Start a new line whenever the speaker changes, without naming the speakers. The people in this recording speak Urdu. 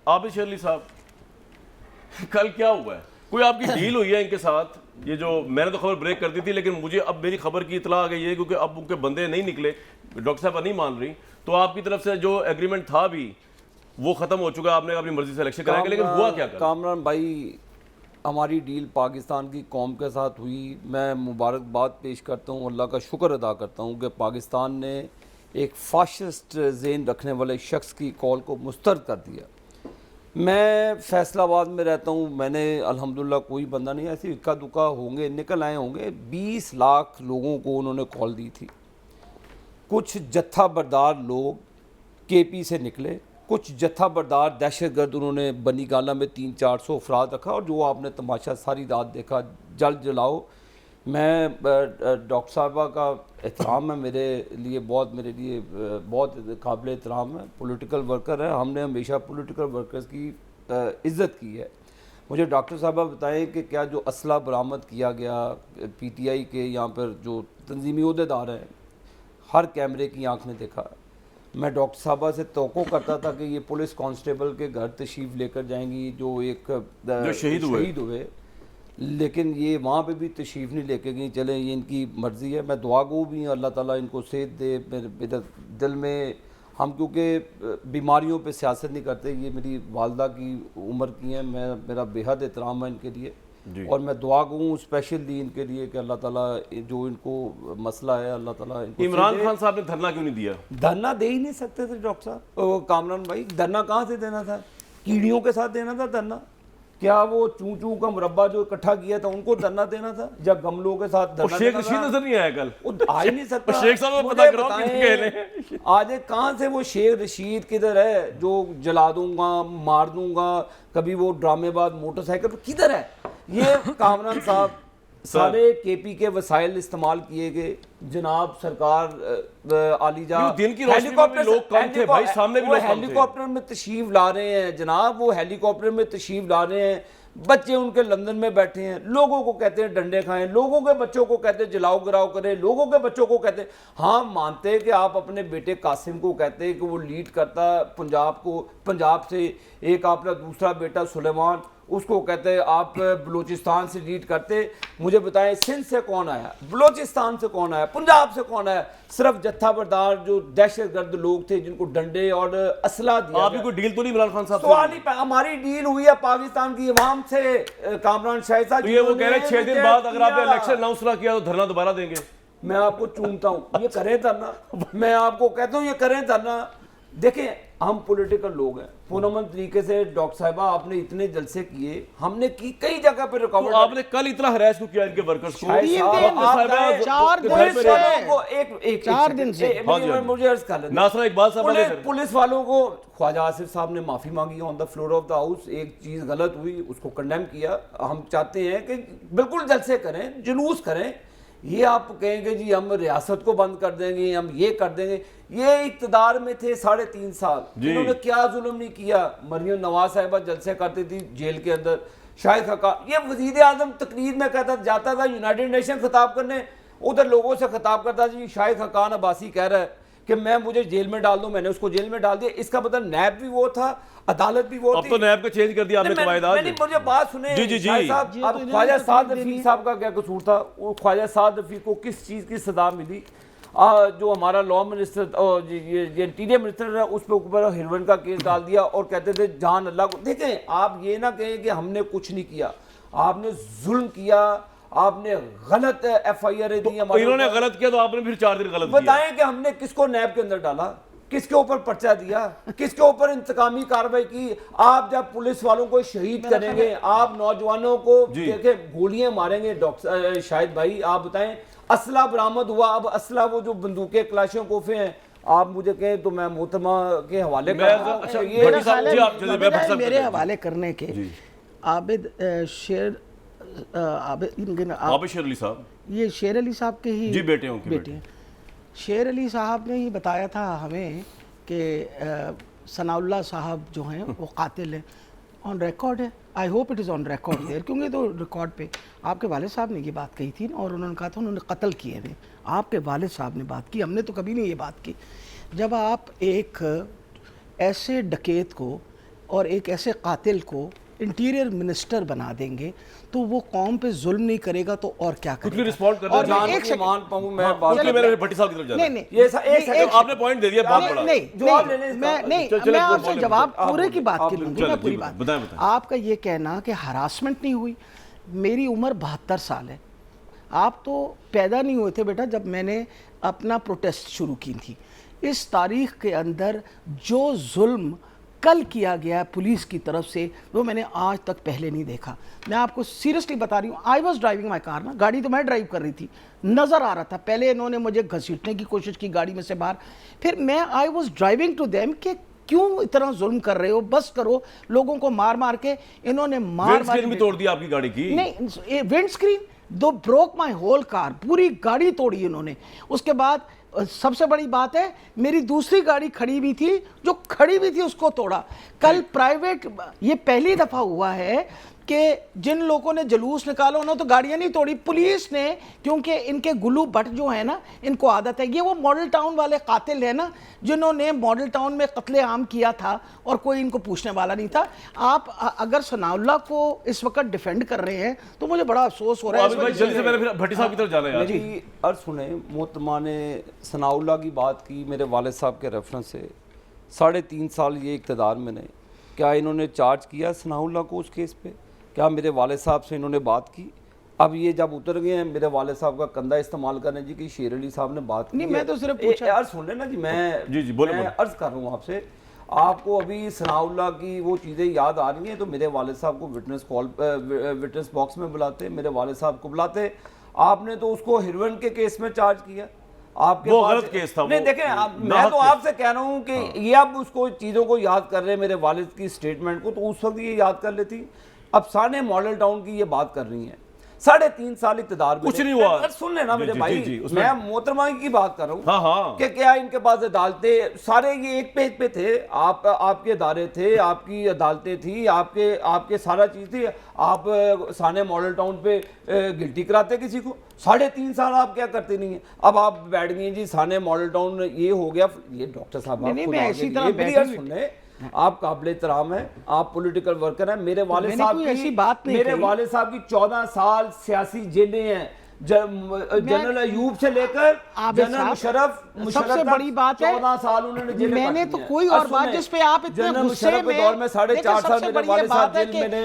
عابد شیر علی صاحب کل کیا ہوا ہے؟ کوئی آپ کی ڈیل ہوئی ہے ان کے ساتھ؟ یہ جو میں نے تو خبر بریک کر دی تھی لیکن مجھے اب میری خبر کی اطلاع آ گئی ہے کیونکہ اب ان کے بندے نہیں نکلے, ڈاکٹر صاحبہ نہیں مان رہی, تو آپ کی طرف سے جو ایگریمنٹ تھا بھی وہ ختم ہو چکا, آپ نے اپنی مرضی سے الیکشن کرائیں گے, لیکن ہوا کیا؟
کامران بھائی ہماری ڈیل پاکستان کی قوم کے ساتھ ہوئی. میں مبارکباد پیش کرتا ہوں, اللہ کا شکر ادا کرتا ہوں کہ پاکستان نے ایک فاشسٹ ذہن رکھنے والے شخص کی کال کو مسترد کر دیا. میں فیصل آباد میں رہتا ہوں, میں نے الحمدللہ کوئی بندہ نہیں, ایسی اکا دکا ہوں گے نکل آئے ہوں گے, 20 لاکھ لوگوں کو انہوں نے کال دی تھی. کچھ جتھا بردار لوگ کے پی سے نکلے, کچھ جتھا بردار دہشت گرد انہوں نے بنی گالا میں 300-400 افراد رکھا, اور جو آپ نے تماشا ساری رات دیکھا جل جلاؤ. میں ڈاکٹر صاحبہ کا احترام ہے, میرے لیے بہت قابل احترام ہے, پولیٹیکل ورکر ہے, ہم نے ہمیشہ پولیٹیکل ورکرز کی عزت کی ہے. مجھے ڈاکٹر صاحبہ بتائیں کہ کیا جو اسلحہ برآمد کیا گیا پی ٹی آئی کے یہاں پر جو تنظیمی عہدیدار ہیں, ہر کیمرے کی آنکھ نے دیکھا. میں ڈاکٹر صاحبہ سے توقع کرتا تھا کہ یہ پولیس کانسٹیبل کے گھر تشریف لے کر جائیں گی جو ایک شہید ہوئے, لیکن یہ وہاں پہ بھی تشریف نہیں لے کے گئی. چلیں یہ ان کی مرضی ہے, میں دعا گو بھی ہوں, اللہ تعالیٰ ان کو صحت دے. میرے دل میں ہم کیونکہ بیماریوں پہ سیاست نہیں کرتے, یہ میری والدہ کی عمر کی ہیں, میرا بے حد احترام ہے ان کے لیے, اور میں دعا گو ہوں اسپیشلی ان کے لیے کہ اللہ تعالیٰ جو ان کو مسئلہ ہے اللہ تعالیٰ ان کو.
عمران خان صاحب نے دھرنا کیوں نہیں دیا؟
دھرنا دے ہی نہیں سکتے تھے ڈاکٹر صاحب. کامران بھائی دھرنا کہاں سے دینا تھا؟ کیڑیوں کے ساتھ دینا تھا دھرنا؟ کیا وہ چوں چوں کا مربع جو اکٹھا کیا تھا ان کو دھرنا دینا تھا, یا گملوں کے ساتھ دھرنا؟
شیخ رشید نظر نہیں آیا کل,
وہ آ ہی نہیں سکتا.
شیخ صاحب کو پتہ کراؤ کتنے کہنے
آج کہاں سے وہ شیخ رشید کدھر ہے جو جلا دوں گا مار دوں گا, کبھی وہ ڈرامے بعد موٹر سائیکل پر کدھر ہے؟ یہ کامران صاحب سارے کے پی کے وسائل استعمال کیے گئے. جناب سرکار عالی جا
ہیلی
کاپٹر میں تشریف لا رہے ہیں جناب, وہ ہیلی کاپٹر میں تشریف لا رہے ہیں, بچے ان کے لندن میں بیٹھے ہیں, لوگوں کو کہتے ہیں ڈنڈے کھائیں, لوگوں کے بچوں کو کہتے ہیں جلاؤ گراؤ کریں, لوگوں کے بچوں کو کہتے ہیں. ہاں مانتے کہ آپ اپنے بیٹے قاسم کو کہتے ہیں کہ وہ لیڈ کرتا پنجاب کو, پنجاب سے ایک آپ کا دوسرا بیٹا سلیمان اس کو کہتے ہیں آپ بلوچستان سے لیڈ کرتے. مجھے بتائیں سندھ سے کون آیا, بلوچستان سے کون آیا, پنجاب سے کون آیا؟ صرف جتھا بردار جو دہشت گرد لوگ تھے جن کو ڈنڈے اور اسلحہ دیا.
آپ کی کوئی ڈیل تو نہیں عمران خان صاحب؟
سوال ہی ہماری ڈیل ہوئی ہے پاکستان کی عوام سے. کامران شاہد صاحب
یہ وہ کہہ رہے 6 دن بعد اگر آپ نے الیکشن اناؤنس نہ کیا تو دھرنا دوبارہ دیں گے.
میں آپ کو چونتا ہوں یہ کریں دھرنا, میں آپ کو کہتا ہوں یہ کریں دھرنا. دیکھیں ہم پولیٹیکل لوگ ہیں, پورامن طریقے سے ڈاکٹر صاحبہ آپ نے اتنے جلسے کیے, ہم نے کی کئی جگہ پہ رکاوٹ.
آپ نے کل اتنا ہراس کیوں کیا ان کے ورکرز کو؟
4 دن سے مجھے عرض کر لیں پولیس والوں کو. خواجہ آصف صاحب نے معافی مانگی on the floor of the house, ایک چیز غلط ہوئی اس کو کنڈیم کیا. ہم چاہتے ہیں کہ بالکل جلسے کریں, جلوس کریں. یہ آپ کہیں گے جی ہم ریاست کو بند کر دیں گے, ہم یہ کر دیں گے. یہ اقتدار میں تھے 3.5 سال, انہوں نے کیا ظلم نہیں کیا. مریم نواز صاحبہ جلسے کرتی تھی جیل کے اندر, شاہد حقان یہ وزیر اعظم تقریر میں کہتا جاتا تھا یونائٹڈ نیشن خطاب کرنے, ادھر لوگوں سے خطاب کرتا جی شاہد حقان عباسی کہہ رہا ہے کہ میں مجھے جیل میں ڈال دوں, میں نے اس کو جیل میں ڈال دیا. اس کا مطلب نیب بھی وہ تھا, عدالت بھی وہ تھی.
اب تو نیب کو چینج کر دیا آپ نے قواعدات.
مجھے بات سنیں شاہد صاحب, اب خواجہ سعد رفیق صاحب کا کیا قصور تھا؟ وہ خواجہ سعد رفیق کو کس چیز کی صدا ملی؟ جو ہمارا لا منسٹر یہ انٹیریئر منسٹر ہے اس پہ اوپر ہیروئن کا کیس ڈال دیا اور کہتے تھے جان اللہ کو. دیکھیں آپ یہ نہ کہیں کہ ہم نے کچھ نہیں کیا, آپ نے ظلم کیا, آپ نے غلط ایف آئی آر دی.
انہوں نے غلط کیا تو آپ نے پھر 4 دن غلط کیا.
بتائیں کہ ہم نے کس کو نیب کے اندر ڈالا, کس کے اوپر پرچہ دیا, کس کے اوپر انتقامی کارروائی کی؟ آپ جب پولیس والوں کو شہید کریں گے, آپ نوجوانوں کو دیکھیں گولیاں ماریں گے. ڈاکٹر شاہد بھائی آپ بتائیں اسلحہ برآمد ہوا, اب اسلحہ وہ جو بندوقیں کلاشوں کوفے ہیں آپ مجھے کہیں تو میں محترمہ کے حوالے
میرے حوالے کرنے کے. عابد شیر
علی صاحب,
یہ شیر علی صاحب کے ہی
بیٹے
ہیں. شیر علی صاحب نے ہی بتایا تھا ہمیں کہ ثناء اللہ صاحب جو ہیں وہ قاتل ہیں. آن ریکارڈ ہے, I hope it is on record there, کیونکہ تو ریکارڈ پہ آپ کے والد صاحب نے یہ بات کہی تھی اور انہوں نے کہا تھا انہوں نے قتل کیے ہیں. آپ کے والد صاحب نے بات کی, ہم نے تو کبھی نہیں یہ بات کی. جب آپ ایک ایسے ڈکیت کو اور ایک ایسے قاتل کو انٹیریئر منسٹر بنا دیں گے تو وہ قوم پہ ظلم نہیں کرے گا تو اور کیا کرے
کچھ بھی
گا؟
رسپونڈ کرنا
اور
جان
ایک سیکنڈ
مان پاؤں میں
اس لیے میں نے بھٹی صاحب کی طرف جانا
نہیں
ہے.
نہیں
آپ نے پوائنٹ دے دیا بہت بڑا.
میں آپ سے جواب پورے کی بات کی لوں گی. میں پوری بات
بتائیں.
آپ کا یہ کہنا کہ ہراسمنٹ نہیں ہوئی، میری عمر 72 سال ہے، آپ تو پیدا نہیں ہوئے تھے بیٹا جب میں نے اپنا پروٹیسٹ شروع کی تھی. اس تاریخ کے اندر جو ظلم کل کیا گیا پولیس کی طرف سے وہ میں نے آج تک پہلے نہیں دیکھا. میں آپ کو سیریسلی بتا رہی ہوں. آئی واز ڈرائیونگ مائی کار، نا گاڑی تو میں ڈرائیو کر رہی تھی، نظر آ رہا تھا. پہلے انہوں نے مجھے گھسیٹنے کی کوشش کی گاڑی میں سے باہر، پھر میں I was driving to them کہ کیوں اتنا ظلم کر رہے ہو، بس کرو. لوگوں کو مار مار کے انہوں نے مار
اسکرین بھی توڑ دیا آپ کی گاڑی کی.
نہیں، windscreen do broke my whole car, پوری گاڑی توڑی انہوں نے. اس کے بعد سب سے بڑی بات ہے میری دوسری گاڑی کھڑی ہوئی تھی، جو کھڑی ہوئی تھی اس کو توڑا. کل پرائیویٹ، یہ پہلی دفعہ ہوا ہے کہ جن لوگوں نے جلوس نکالا انہوں نے تو گاڑیاں نہیں توڑی، پولیس نے، کیونکہ ان کے گلو بٹ جو ہیں نا ان کو عادت ہے. یہ وہ ماڈل ٹاؤن والے قاتل ہیں نا جنہوں نے ماڈل ٹاؤن میں قتل عام کیا تھا اور کوئی ان کو پوچھنے والا نہیں تھا. آپ اگر ثناء اللہ کو اس وقت ڈیفینڈ کر رہے ہیں تو مجھے بڑا افسوس ہو رہا ہے.
جلدی سے میں نے پھر بھٹی صاحب کی طرف جانا ہے یار.
میری عرض سنیں، محترمہ نے ثناء اللہ کی بات کی میرے والد صاحب کے ریفرنس سے. 3.5 سال یہ اقتدار میں نے، کیا انہوں نے چارج کیا ثناء اللہ کو اس کیس پہ؟ کیا میرے والد صاحب سے انہوں نے بات کی؟ اب یہ جب اتر گئے ہیں میرے والد صاحب کا کندھا استعمال کرنے جی کہ شیر علی صاحب نے بات کی.
نہیں، میں تو صرف پوچھا.
عرض سن لیں نا جی، میں عرض کر رہا ہوں آپ سے. آپ کو ابھی ثناء اللہ کی وہ چیزیں یاد آ رہی ہیں تو میرے والد صاحب کو وٹنس باکس میں بلاتے، میرے والد صاحب کو بلاتے. آپ نے تو اس کو ہیروئن کے کیس میں چارج کیا. آپ کے
وہ غلط کیس تھا.
نہیں دیکھیں، میں تو آپ سے کہہ رہا ہوں کہ یہ اب اس کو چیزوں کو یاد کر رہے ہیں میرے والد کی سٹیٹمنٹ کو، تو اس وقت یہ یاد کر لیتی. اب سانے ماڈل ٹاؤن کی یہ بات کر رہی ہیں. 3.5 سال اقتدار میں
کچھ نہیں ہوا.
سن لینا میرے بھائی، میں محترمہ کی بات کر رہا ہوں
کہ
کیا ان کے پاس عدالتیں سارے یہ ایک پیج پہ تھے. آپ کے ادارے تھے، آپ کی عدالتیں تھی، آپ کے سارا چیز تھی. آپ سانے ماڈل ٹاؤن پہ گلٹی کراتے کسی کو. 3.5 سال آپ کیا کرتے نہیں ہیں. اب آپ بیٹھ گئے جی سانے ماڈل ٹاؤن یہ ہو گیا. یہ ڈاکٹر صاحب آپ قابل احترام ہیں، آپ پولیٹیکل ورکر ہیں. میرے والد صاحب کی 14 سال سیاسی جیلیں ہیں. جنرل ایوب سے لے کر جنرل مشرف
سب سے بڑی بات ہے
14 سال انہوں نے جیلیں.
میں نے تو کوئی اور بات جس پہ آپ اتنے غصے میں،
دور میں 4.5 سال میرے والد صاحب جیل میں نے